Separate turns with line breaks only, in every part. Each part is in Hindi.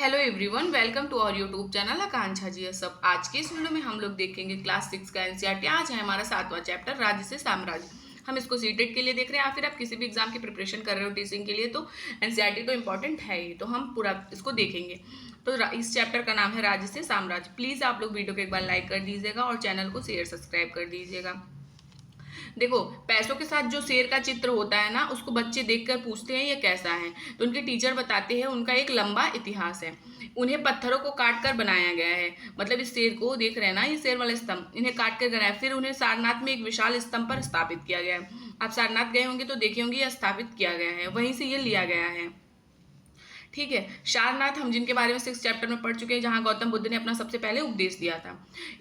Hello everyone, welcome to our YouTube channel Akanksha ji सब। आज के इस वीडियो में हम लोग देखेंगे क्लास 6 का एनसीईआरटी। आज है हमारा 7वां चैप्टर राज्य से साम्राज्य। हम इसको सीटेट के लिए देख रहे हैं या फिर आप किसी भी एग्जाम की प्रिपरेशन कर रहे हो टीचिंग के लिए, तो एनसीईआरटी तो इंपॉर्टेंट है ही, तो हम पूरा इसको देखेंगे। तो इस चैप्टर का नाम है राज्य से साम्राज्य। प्लीज़ आप लोग वीडियो को एक बार लाइक कर दीजिएगा और चैनल को शेयर सब्सक्राइब कर दीजिएगा। देखो, पैसों के साथ जो शेर का चित्र होता है ना, उसको बच्चे देखकर पूछते हैं ये कैसा है, तो उनके टीचर बताते हैं उनका एक लंबा इतिहास है। उन्हें पत्थरों को काट कर बनाया गया है। मतलब इस शेर को देख रहे हैं ना, ये शेर वाला स्तंभ, इन्हें काट कर बनाया, फिर उन्हें सारनाथ में एक विशाल स्तंभ पर स्थापित किया गया है। आप सारनाथ गए होंगे तो देखे होंगे, यह स्थापित किया गया है, वहीं से ये लिया गया है। ठीक है। सारनाथ हम जिनके बारे में 6 चैप्टर में पढ़ चुके हैं, जहां गौतम बुद्ध ने अपना सबसे पहले उपदेश दिया था।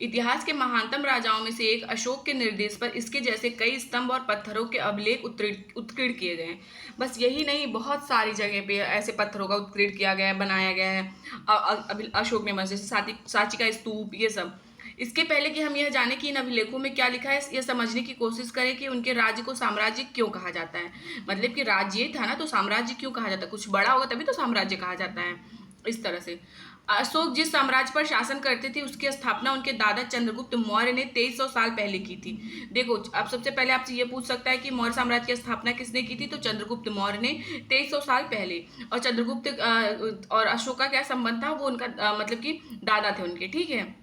इतिहास के महानतम राजाओं में से एक अशोक के निर्देश पर इसके जैसे कई स्तंभ और पत्थरों के अभिलेख उत्कीर्ण किए गए हैं। बस यही नहीं, बहुत सारी जगह पे ऐसे पत्थरों का उत्कीर्ण किया गया है, बनाया गया है। अशोक ने जैसे सांची का स्तूप, ये सब। इसके पहले कि हम यह जाने कि इन अभिलेखों में क्या लिखा है, यह समझने की कोशिश करें कि उनके राज्य को साम्राज्य क्यों कहा जाता है। मतलब कि राज्य था ना, तो साम्राज्य क्यों कहा जाता है? कुछ बड़ा होगा तभी तो साम्राज्य कहा जाता है। इस तरह से अशोक जिस साम्राज्य पर शासन करते थे, उसकी स्थापना उनके दादा चंद्रगुप्त मौर्य ने 2300 साल पहले की थी। देखो, अब सबसे पहले आपसे ये पूछ सकता है कि मौर्य साम्राज्य की स्थापना किसने की थी, तो चंद्रगुप्त मौर्य ने 2300 साल पहले। और चंद्रगुप्त और अशोक का क्या संबंध था, वो उनका मतलब कि दादा थे उनके। ठीक है।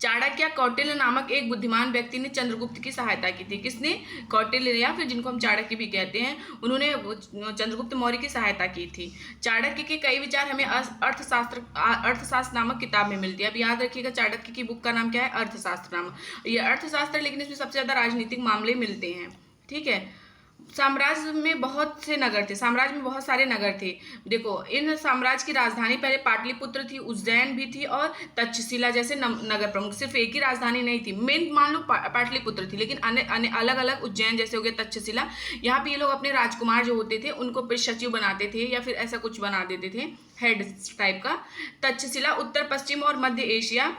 चाणक्य कौटिल्य नामक एक बुद्धिमान व्यक्ति ने चंद्रगुप्त की सहायता की थी। किसने? कौटिल्य, या फिर जिनको हम चाणक्य भी कहते हैं, उन्होंने चंद्रगुप्त मौर्य की सहायता की थी। चाणक्य के कई विचार हमें अर्थशास्त्र नामक किताब में मिलती है। अब याद रखिएगा, चाणक्य की बुक का नाम क्या है? अर्थशास्त्र नामक। ये अर्थशास्त्र, लेकिन इसमें सबसे ज्यादा राजनीतिक मामले मिलते हैं। ठीक है। साम्राज्य में बहुत से नगर थे, साम्राज्य में बहुत सारे नगर थे। देखो, इन साम्राज्य की राजधानी पहले पाटलिपुत्र थी, उज्जैन भी थी और तक्षशिला जैसे नगर प्रमुख। सिर्फ एक ही राजधानी नहीं थी। मेन मान लो पाटलिपुत्र थी, लेकिन अन्य अलग अलग, उज्जैन जैसे हो गया, तक्षशिला। यहाँ पे ये लोग अपने राजकुमार जो होते थे उनको सचिव बनाते थे या फिर ऐसा कुछ बना देते थे, हेड टाइप का। तक्षशिला उत्तर पश्चिम और मध्य एशिया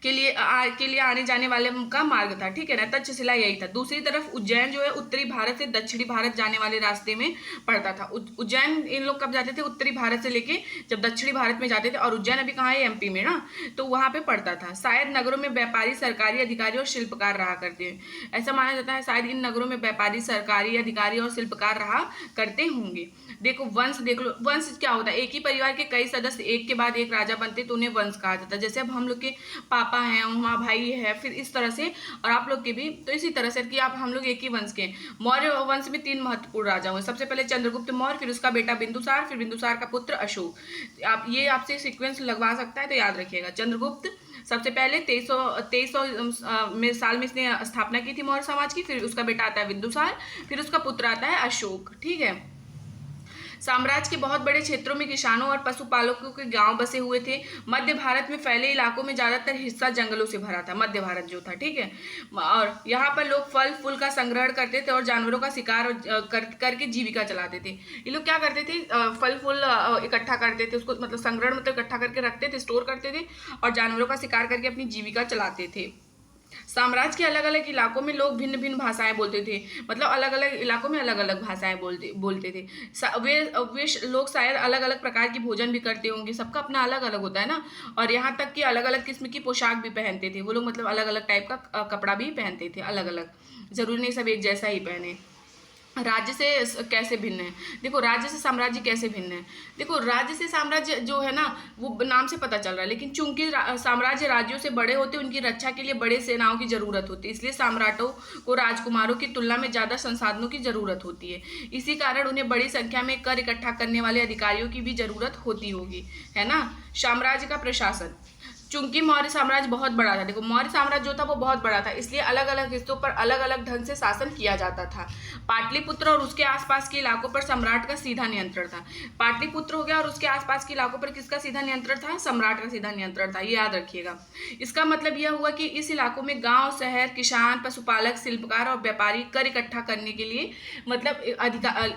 के लिए आने जाने वाले का मार्ग था। ठीक है ना, तक्षशिला यही था। दूसरी तरफ उज्जैन जो है, उत्तरी भारत से दक्षिणी भारत जाने वाले रास्ते में पड़ता था। उज्जैन इन लोग कब जाते थे? उत्तरी भारत से लेके जब दक्षिणी भारत में जाते थे। और उज्जैन अभी कहाँ है? एमपी में ना, तो वहां पे पड़ता था। शायद नगरों में व्यापारी, सरकारी अधिकारी और शिल्पकार रहा करते हैं। ऐसा माना जाता है शायद इन नगरों में व्यापारी, सरकारी अधिकारी और शिल्पकार रहा करते होंगे। देखो, वंश देख लो। वंश क्या होता है? एक ही परिवार के कई सदस्य एक के बाद एक राजा बनते, तो उन्हें वंश कहा जाता है। जैसे अब हम लोग के पापा हैं, वहाँ भाई है, फिर इस तरह से, और आप लोग के भी तो इसी तरह से कि आप हम लोग एक ही वंश के। मौर्य वंश में 3 महत्वपूर्ण राजा हुए। सबसे पहले चंद्रगुप्त मौर्य, फिर उसका बेटा बिंदुसार, फिर बिंदुसार का पुत्र अशोक। आप ये आपसे सीक्वेंस लगवा सकता है, तो याद रखिएगा। चंद्रगुप्त सबसे पहले 2300 साल में इसने स्थापना की थी मौर्य समाज की। फिर उसका बेटा आता है बिंदुसार, फिर उसका पुत्र आता है अशोक। ठीक है। साम्राज्य के बहुत बड़े क्षेत्रों में किसानों और पशुपालकों के गांव बसे हुए थे। मध्य भारत में फैले इलाकों में ज्यादातर हिस्सा जंगलों से भरा था, मध्य भारत जो था। ठीक है। और यहाँ पर लोग फल फूल का संग्रहण करते थे और जानवरों का शिकार करके जीविका चलाते थे। ये लोग क्या करते थे? फल फूल इकट्ठा करते थे, उसको मतलब संग्रहण मतलब इकट्ठा करके रखते थे, स्टोर करते थे, और जानवरों का शिकार करके अपनी जीविका चलाते थे। साम्राज्य के अलग अलग इलाकों में लोग भिन्न भिन्न भाषाएं बोलते थे। मतलब अलग अलग इलाकों में अलग अलग भाषाएं बोलते थे। वे लोग शायद अलग अलग प्रकार की भोजन भी करते होंगे। सबका अपना अलग अलग होता है ना। और यहाँ तक कि अलग अलग किस्म की पोशाक भी पहनते थे वो लोग। मतलब अलग अलग टाइप का कपड़ा भी पहनते थे, अलग अलग। जरूरी नहीं सब एक जैसा ही पहने। राज्य से कैसे भिन्न है? देखो, राज्य से साम्राज्य कैसे भिन्न है। देखो, राज्य से साम्राज्य जो है ना, वो नाम से पता चल रहा है, लेकिन चूंकि साम्राज्य राज्यों से बड़े होते, उनकी रक्षा के लिए बड़े सेनाओं की जरूरत होती है, इसलिए सम्राटों को राजकुमारों की तुलना में ज्यादा संसाधनों की जरूरत होती है। इसी कारण उन्हें बड़ी संख्या में कर इकट्ठा करने वाले अधिकारियों की भी जरूरत होती होगी, है ना। साम्राज्य का प्रशासन, चूंकि मौर्य साम्राज्य बहुत बड़ा था। देखो, मौर्य साम्राज्य जो था वो बहुत बड़ा था, इसलिए अलग अलग हिस्सों पर अलग अलग ढंग से शासन किया जाता था। पाटलिपुत्र और उसके आसपास के इलाकों पर सम्राट का सीधा नियंत्रण था। पाटलिपुत्र हो गया और उसके आसपास के इलाकों पर किसका सीधा नियंत्रण था? सम्राट का सीधा नियंत्रण था। ये याद रखिएगा। इसका मतलब यह हुआ कि इस इलाकों में गांव, शहर, किसान, पशुपालक, शिल्पकार और व्यापारी कर इकट्ठा करने के लिए मतलब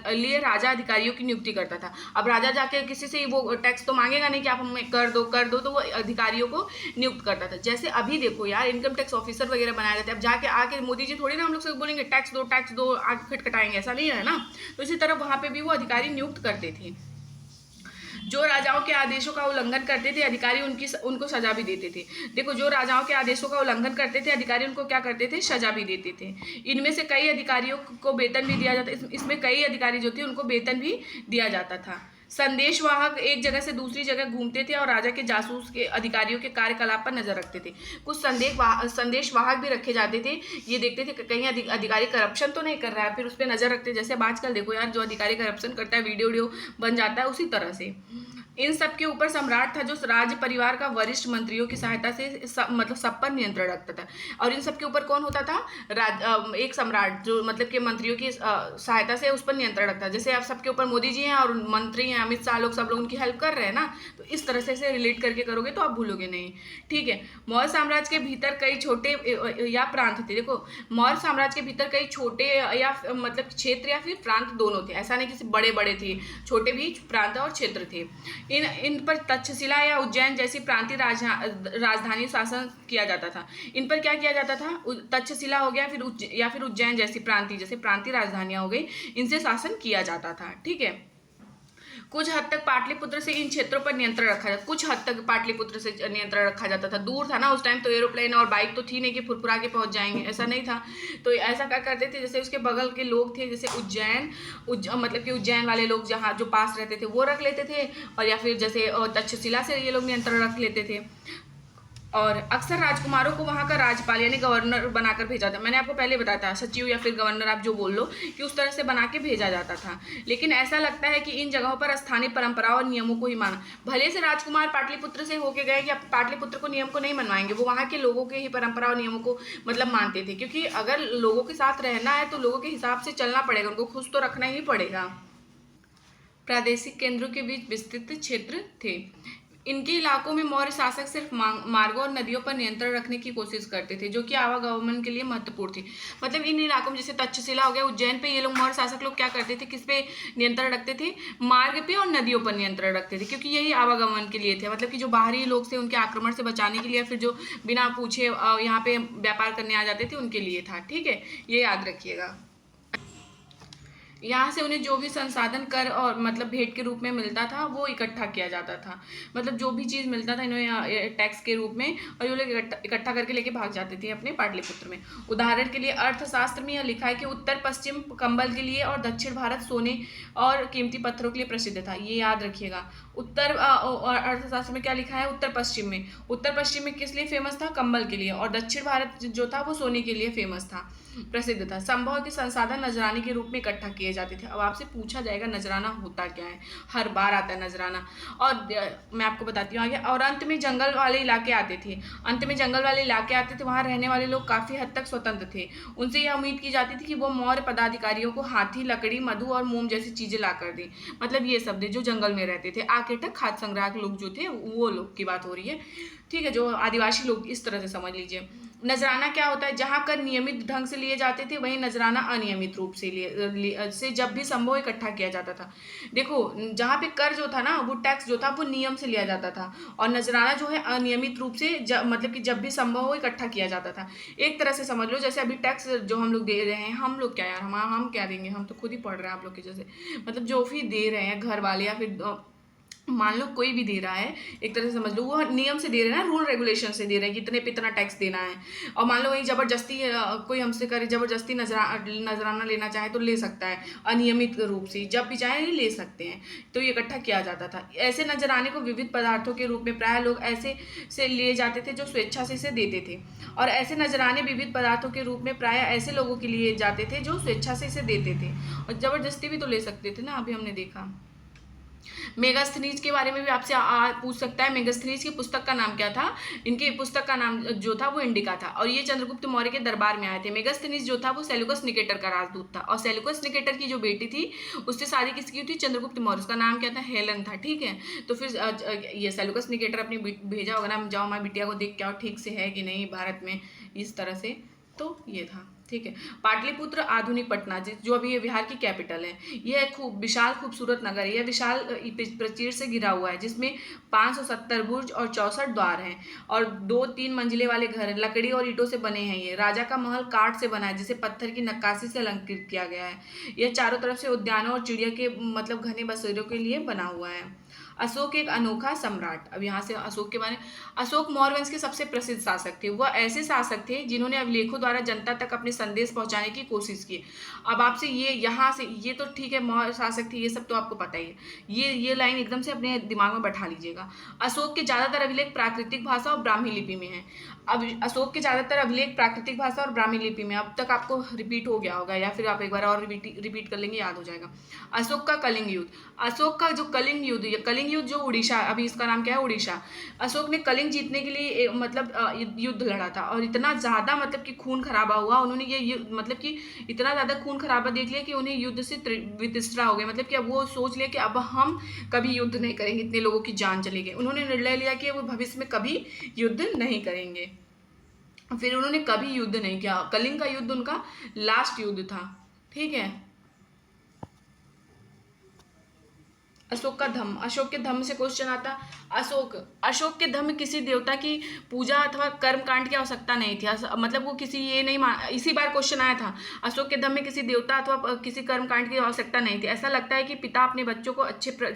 लिए राजा अधिकारियों की नियुक्ति करता था। अब राजा जाके किसी से वो टैक्स तो मांगेगा नहीं कि आप हमें कर दो, तो वो अधिकारियों को नियुक्त करता था। जैसे अभी देखो यार, इनकम टैक्स ऑफिसर वगैरह बनाए जाते हैं। अब जाके आके मोदी जी थोड़ी ना हम लोग से बोलेंगे टैक्स दो आगे खटखटाएंगे, ऐसा नहीं है ना। तो इसी तरह वहां पे भी वो अधिकारी नियुक्त करते थे। जो राजाओं के आदेशों का उल्लंघन करते थे अधिकारी उनको सजा भी देते थे। देखो, जो राजाओं के आदेशों का उल्लंघन करते थे अधिकारी उनको क्या करते थे, सजा भी देते थे। इनमें से कई अधिकारियों को वेतन भी दिया जाता, इसमें कई अधिकारी जो थे उनको वेतन भी दिया जाता था। संदेशवाहक एक जगह से दूसरी जगह घूमते थे और राजा के जासूस के अधिकारियों के कार्यकलाप पर नजर रखते थे। कुछ संदेशवाहक भी रखे जाते थे, ये देखते थे कि कहीं अधिकारी करप्शन तो नहीं कर रहा है, फिर उस पर नजर रखते। जैसे अब आजकल देखो यार, जो अधिकारी करप्शन करता है वीडियो बन जाता है, उसी तरह से इन सब के ऊपर सम्राट था जो राज्य परिवार का वरिष्ठ मंत्रियों की सहायता से मतलब सब पर नियंत्रण रखता था। और इन सब के ऊपर कौन होता था, एक सम्राट जो मतलब के मंत्रियों की सहायता से उस पर नियंत्रण रखता है। जैसे आप सबके ऊपर मोदी जी हैं और मंत्री हैं, अमित शाह लोग, सब लोग उनकी हेल्प कर रहे हैं ना, तो इस तरह से रिलेट करके करोगे तो आप भूलोगे नहीं। ठीक है, मौर्य साम्राज्य के भीतर कई छोटे या प्रांत थे। देखो, मौर्य साम्राज्य के भीतर कई छोटे या मतलब क्षेत्र या फिर प्रांत दोनों थे, ऐसा नहीं कि बड़े बड़े थे, छोटे भी प्रांत और क्षेत्र थे। इन पर तक्षशिला या उज्जैन जैसी प्रांतीय राजधानी शासन किया जाता था। इन पर क्या किया जाता था, तक्षशिला हो गया या फिर उज्जैन जैसी प्रांतीय राजधानियां हो गई, इनसे शासन किया जाता था। ठीक है, कुछ हद तक पाटलिपुत्र से इन क्षेत्रों पर नियंत्रण रखा जाता, कुछ हद तक पाटलिपुत्र से नियंत्रण रखा जाता था। दूर था ना उस टाइम, तो एरोप्लेन और बाइक तो थी नहीं कि फुरफुरा के पहुंच जाएंगे, ऐसा नहीं था। तो ऐसा क्या करते थे, जैसे उसके बगल के लोग थे, जैसे मतलब कि उज्जैन वाले लोग जहाँ जो पास रहते थे वो रख लेते थे, और या फिर जैसे तक्षशिला से ये लोग नियंत्रण रख लेते थे। और अक्सर राजकुमारों को वहाँ का राज्यपाल यानी गवर्नर बनाकर भेजा था। मैंने आपको पहले बताया था, सचिव या फिर गवर्नर आप जो बोल लो, कि उस तरह से बना के भेजा जाता था। लेकिन ऐसा लगता है कि इन जगहों पर स्थानीय परंपराओं और नियमों को ही माना। भले से राजकुमार पाटलिपुत्र से होके गए कि पाटलिपुत्र को नियम को नहीं मनवाएंगे, वो वहाँ के लोगों के ही परंपरा और नियमों को मतलब मानते थे, क्योंकि अगर लोगों के साथ रहना है तो लोगों के हिसाब से चलना पड़ेगा, उनको खुश तो रखना ही पड़ेगा। प्रादेशिक केंद्रों के बीच विस्तृत क्षेत्र थे। इनके इलाकों में मौर्य शासक सिर्फ मार्गों और नदियों पर नियंत्रण रखने की कोशिश करते थे, जो कि आवागमन के लिए महत्वपूर्ण थी। मतलब इन इलाकों में जैसे तक्षशिला हो गया, उज्जैन पे, ये लोग मौर्य शासक लोग क्या करते थे, किस पे नियंत्रण रखते थे, मार्ग पे और नदियों पर नियंत्रण रखते थे, क्योंकि यही आवागमन के लिए थे। मतलब कि जो बाहरी लोग थे उनके आक्रमण से बचाने के लिए, फिर जो बिना पूछे यहाँ पे व्यापार करने आ जाते थे उनके लिए था। ठीक है, ये याद रखिएगा। यहाँ से उन्हें जो भी संसाधन कर और मतलब भेंट के रूप में मिलता था वो इकट्ठा किया जाता था। मतलब जो भी चीज़ मिलता था इन्हें टैक्स के रूप में, और ये लोग इकट्ठा करके लेके भाग जाते थे अपने पाटलिपुत्र में। उदाहरण के लिए अर्थशास्त्र में यह लिखा है कि उत्तर पश्चिम कंबल के लिए और दक्षिण भारत सोने और कीमती पत्थरों के लिए प्रसिद्ध था। ये याद रखिएगा। अर्थशास्त्र में क्या लिखा है, उत्तर पश्चिम में किस लिए फेमस था, कंबल के लिए, और दक्षिण भारत जो था वो सोने के लिए फेमस था, प्रसिद्ध था। संभव के संसाधन नजराने के रूप में इकट्ठा किए जाते थे। अब आपसे पूछा जाएगा नजराना होता क्या है, हर बार आता है नजराना, और मैं आपको बताती हूँ आगे। और अंत में जंगल वाले इलाके आते थे, वहाँ रहने वाले लोग काफ़ी हद तक स्वतंत्र थे। उनसे यह उम्मीद की जाती थी कि वो मौर्य पदाधिकारियों को हाथी, लकड़ी, मधु और मोम जैसी चीज़ें ला कर दें। मतलब ये सब जो जंगल में रहते थे, आकेटक खाद्य संग्राहक लोग जो थे, वो लोग की बात हो रही है। ठीक है, जो आदिवासी लोग, इस तरह से समझ लीजिए। नजराना क्या होता है, जहाँ कर नियमित ढंग से लिए जाते थे वहीं नजराना अनियमित रूप से जब भी संभव इकट्ठा किया जाता था। देखो, जहाँ पे कर जो था ना, वो टैक्स जो था वो नियम से लिया जाता था, और नजराना जो है अनियमित रूप से मतलब कि जब भी संभव हो इकट्ठा किया जाता था। एक तरह से समझ लो जैसे अभी टैक्स जो हम लोग दे रहे हैं, हम लोग क्या यार, हम क्या देंगे, हम तो खुद ही पढ़ रहे हैं आप लोग के जैसे। मतलब जो भी दे रहे हैं घर वाले या फिर मान लो कोई भी दे रहा है, एक तरह से समझ लो वो नियम से दे रहे हैं ना, रूल रेगुलेशन से दे रहे हैं कि इतने पे इतना टैक्स देना है। और मान लो वही जबरदस्ती कोई हमसे करे, जबरदस्ती नजराना लेना चाहे तो ले सकता है, अनियमित रूप से जब भी चाहे ले सकते हैं। तो ये इकट्ठा किया जाता था। ऐसे नजराने को विविध पदार्थों के रूप में प्राय लोग ऐसे से लिए जाते थे जो स्वेच्छा से इसे देते थे, और ऐसे नजराने विविध पदार्थों के रूप में प्राय ऐसे लोगों के लिए जाते थे जो स्वेच्छा से इसे देते थे, और जबरदस्ती भी तो ले सकते थे ना, अभी हमने देखा। मेगास्थनीज के बारे में भी आपसे पूछ सकता है। मेगास्थनीज की पुस्तक का नाम क्या था, इनकी पुस्तक का नाम जो था वो इंडिका था, और ये चंद्रगुप्त मौर्य के दरबार में आए थे। मेगास्थनीज जो था वो सेल्यूकस निकेटर का राजदूत था, और सेल्यूकस निकेटर की जो बेटी थी उससे शादी किसकी हुई थी, चंद्रगुप्त मौर्य, उसका नाम क्या था, हेलन था। ठीक है, तो फिर ये सेल्यूकस निकेटर अपनी भेजा होगा ना, जाओ हमारी बिटिया को देख के आओ ठीक से है कि नहीं भारत में, इस तरह से। तो ये था। ठीक है, पाटलिपुत्र आधुनिक पटना जो अभी ये बिहार की कैपिटल है, यह खूब विशाल खूबसूरत नगर है। यह विशाल प्राचीर से घिरा हुआ है, जिसमें 570 बुर्ज और 64 द्वार हैं, और 2-3 मंजिले वाले घर हैं। लकड़ी और ईंटों से बने हैं। ये राजा का महल काठ से बना है, जिसे पत्थर की नक्काशी से अलंकृत किया गया है। यह चारों तरफ से उद्यानों और चिड़िया के मतलब घने बसेरों के लिए बना हुआ है। अशोक एक अनोखा सम्राट। अब यहाँ से अशोक के बारे में, अशोक मौर्य वंश के सबसे प्रसिद्ध शासक थे। वह ऐसे शासक थे जिन्होंने अभिलेखों द्वारा जनता तक अपने संदेश पहुंचाने की कोशिश की। अब आपसे ये यहाँ से ये तो ठीक है, मौर्य शासक थे, ये सब तो आपको पता ही है। ये लाइन एकदम से अपने दिमाग में बैठा लीजिएगा। अशोक के ज्यादातर अभिलेख प्राकृतिक भाषा और ब्राह्मी लिपि में है। अब अशोक के ज्यादातर अभिलेख प्राकृतिक भाषा और ब्राह्मी लिपि में, अब तक आपको रिपीट हो गया होगा या फिर आप एक बार और रिपीट कर लेंगे, याद हो जाएगा। अशोक का कलिंग युद्ध, अशोक का जो कलिंग युद्ध जो उड़ीसा, अभी इसका नाम क्या है, उड़ीसा। अशोक ने कलिंग जीतने के लिए मतलब युद्ध लड़ा था और इतना ज्यादा मतलब कि खून खराबा हुआ, उन्होंने ये मतलब कि इतना ज्यादा खून खराबा देख लिया कि उन्हें युद्ध से वितिष्ठा हो गई। मतलब कि अब वो सोच लिया कि अब हम कभी युद्ध नहीं करेंगे, इतने लोगों की जान चली गई। उन्होंने निर्णय लिया कि वो भविष्य में कभी युद्ध नहीं करेंगे। फिर उन्होंने कभी युद्ध नहीं किया। कलिंग का युद्ध उनका लास्ट युद्ध था। ठीक है। अशोक का धम्म, अशोक के धम्म से क्वेश्चन आता। अशोक के धम्म किसी देवता की पूजा अथवा कर्म कांड की आवश्यकता नहीं थी। मतलब वो किसी ये नहीं इसी बार क्वेश्चन आया था, अशोक के धम्म में किसी देवता अथवा किसी कर्म कांड की आवश्यकता नहीं थी। ऐसा लगता है कि पिता अपने बच्चों को अच्छे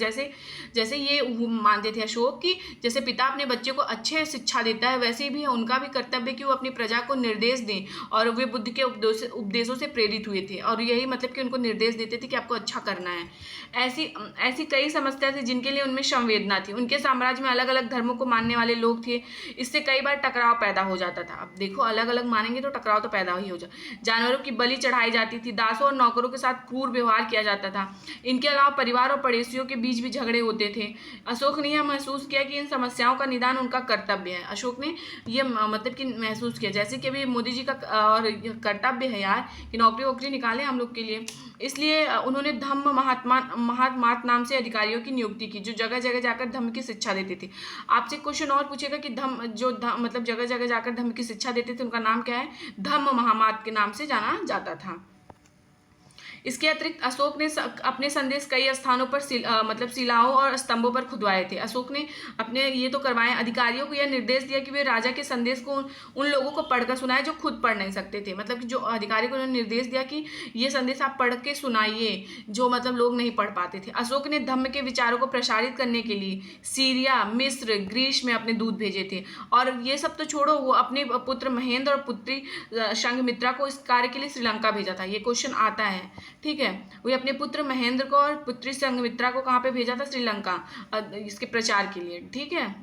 जैसे ये मानते थे अशोक की, जैसे पिता अपने बच्चे को अच्छे शिक्षा देता है, वैसे भी उनका भी कर्तव्य कि वो अपनी प्रजा को निर्देश दें। और वे बुद्ध के उपदेशों से प्रेरित हुए थे और यही मतलब कि उनको निर्देश देते थे कि आपको अच्छा करना है। ऐसी कई समस्या थी जिनके लिए उनमें संवेदना थी। उनके साम्राज्य में अलग अलग धर्मों को मानने वाले लोग थे, इससे कई बार टकराव पैदा हो जाता था। अब देखो, अलग अलग मानेंगे तो टकराव तो पैदा ही हो जाए। जानवरों की बलि चढ़ाई जाती थी, दासों और नौकरों के साथ क्रूर व्यवहार किया जाता था। इनके अलावा परिवार और पड़ोसियों के बीच भी झगड़े होते थे। अशोक ने यह महसूस किया कि इन समस्याओं का निदान उनका कर्तव्य है। अशोक ने यह मतलब कि महसूस किया, जैसे कि अभी मोदी जी का और कर्तव्य है यार कि नौकरी वोकरी निकाले हम लोग के लिए। इसलिए उन्होंने धम्म महात्मा नाम से अधिकारियों की नियुक्ति की, जो जगह जगह जाकर धम्म की शिक्षा देते थे। आपसे क्वेश्चन और पूछेगा कि मतलब जगह जगह जाकर धम्म की शिक्षा देते थे, उनका नाम क्या है, धम्म महामात के नाम से जाना जाता था। इसके अतिरिक्त अशोक ने अपने संदेश कई स्थानों पर मतलब शिलाओं और स्तंभों पर खुदवाए थे। अशोक ने अपने ये तो करवाए, अधिकारियों को यह निर्देश दिया कि वे राजा के संदेश को उन लोगों को पढ़कर सुनाए जो खुद पढ़ नहीं सकते थे। मतलब कि जो अधिकारी को उन्होंने निर्देश दिया कि ये संदेश आप पढ़ के सुनाइए, जो मतलब लोग नहीं पढ़ पाते थे। अशोक ने धम्म के विचारों को प्रसारित करने के लिए सीरिया, मिस्र, ग्रीस में अपने दूत भेजे थे। और ये सब तो छोड़ो, वो अपने पुत्र महेंद्र और पुत्री संघमित्रा को इस कार्य के लिए श्रीलंका भेजा था। ये क्वेश्चन आता है। ठीक है, वो अपने पुत्र महेंद्र को और पुत्री संघमित्रा को कहाँ पे भेजा था, श्रीलंका, इसके प्रचार के लिए। ठीक है,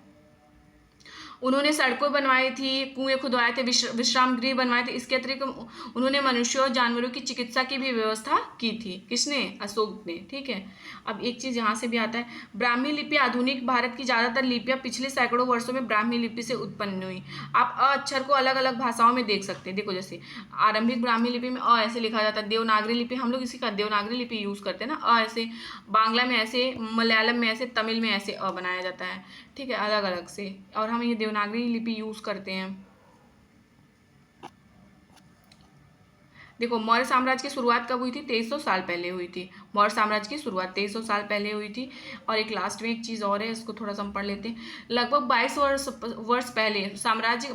उन्होंने सड़कों बनवाई थी, कुएं खुदवाए थे, विश्राम गृह बनवाए थे। इसके अतिरिक्त उन्होंने मनुष्यों और जानवरों की चिकित्सा की भी व्यवस्था की थी। किसने, अशोक ने। ठीक है, अब एक चीज यहाँ से भी आता है, ब्राह्मी लिपि आधुनिक भारत की ज्यादातर लिपियां पिछले सैकड़ों वर्षों में ब्राह्मी लिपि से उत्पन्न हुई। आप अ अक्षर को अलग अलग भाषाओं में देख सकते हैं। देखो, जैसे आरंभिक ब्राह्मी लिपि में अ ऐसे लिखा जाता है, देवनागरी लिपि हम लोग इसी का देवनागरी लिपि यूज करते हैं ना, अ ऐसे, बांग्ला में ऐसे, मलयालम में ऐसे, तमिल में ऐसे अ बनाया जाता है। ठीक है, अलग अलग से, और हम ये देवनागरी लिपि यूज करते हैं। देखो, मौर्य साम्राज्य की शुरुआत कब हुई थी, 2300 साल पहले हुई थी। मौर्य साम्राज्य की शुरुआत 2300 साल पहले हुई थी। और एक लास्ट में एक चीज़ और है, इसको थोड़ा सा हम पढ़ लेते हैं। लगभग 22 वर्ष पहले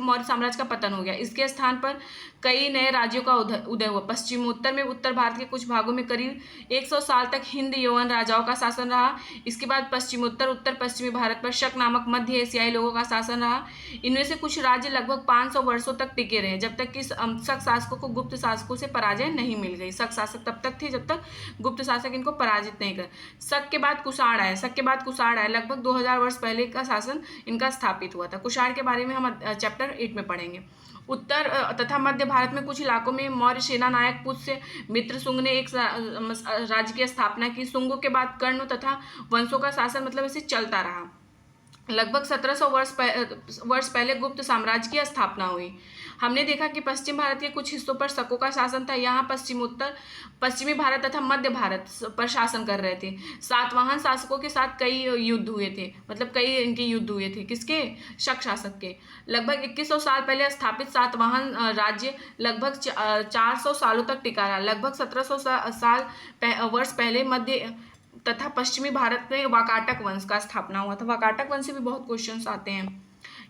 मौर्य साम्राज्य का पतन हो गया। इसके स्थान पर कई नए राज्यों का उदय हुआ। पश्चिमोत्तर में उत्तर भारत के कुछ भागों में करीब 100 साल तक हिंद यवन राजाओं का शासन रहा। इसके बाद पश्चिमोत्तर उत्तर पश्चिमी भारत पर शक नामक मध्य एशियाई लोगों का शासन रहा। इनमें से कुछ राज्य लगभग 500 वर्षों तक टिके रहे, जब तक कि शक शासकों को गुप्त शासकों से पराजय नहीं मिल गई। शक शासक तब तक थे जब तक गुप्त शासक इनको पराजित नहीं कर। शक के बाद कुषाण आए, लगभग 2000 वर्ष पहले का शासन इनका स्थापित हुआ था। कुषाण के बारे में हम चैप्टर 8 में पढ़ेंगे। उत्तर तथा मध्य भारत में कुछ इलाकों में मौर्य सेना नायक पुष्य मित्र शुंग ने एक राज्य की स्थापना की। शुंगों के बाद कर्ण तथा वंशों का शासन मतलब इसे चलता रहा। लगभग 1700 वर्ष पहले गुप्त साम्राज्य की स्थापना हुई। हमने देखा कि पश्चिम भारत के कुछ हिस्सों पर शकों का शासन था। यहाँ पश्चिमी भारत तथा मध्य भारत पर शासन कर रहे थे। सातवाहन शासकों के साथ कई युद्ध हुए थे, मतलब कई इनके युद्ध हुए थे। किसके, शक शासक के। लगभग 2100 साल पहले स्थापित सातवाहन राज्य लगभग 400 सालों तक टिका रहा। लगभग 1700 वर्ष पहले मध्य तथा पश्चिमी भारत में वाकाटक वंश का स्थापना हुआ था। वाकाटक वंश से भी बहुत क्वेश्चंस आते हैं।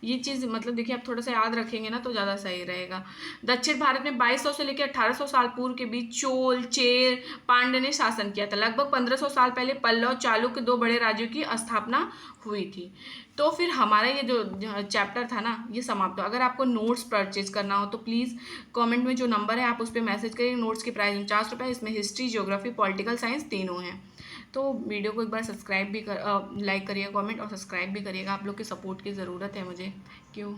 ये चीज़ मतलब देखिए आप थोड़ा सा याद रखेंगे ना तो ज़्यादा सही रहेगा। दक्षिण भारत में 2200 से लेकर 1800 साल पूर्व के बीच चोल, चेर, पांड्य ने शासन किया था। लगभग 1500 साल पहले पल्लव, चालुक्य, दो बड़े राज्यों की स्थापना हुई थी। तो फिर हमारा ये जो चैप्टर था ना ये समाप्त हो। अगर आपको नोट्स परचेज करना हो तो प्लीज़ कमेंट में जो नंबर है आप उस पर मैसेज करिए। नोट्स की प्राइस 49 रुपये, इसमें हिस्ट्री, ज्योग्राफी, पॉलिटिकल साइंस तीनों हैं। तो वीडियो को एक बार सब्सक्राइब भी लाइक करिएगा, कमेंट और सब्सक्राइब भी करिएगा। आप लोग के सपोर्ट की ज़रूरत है मुझे। क्यों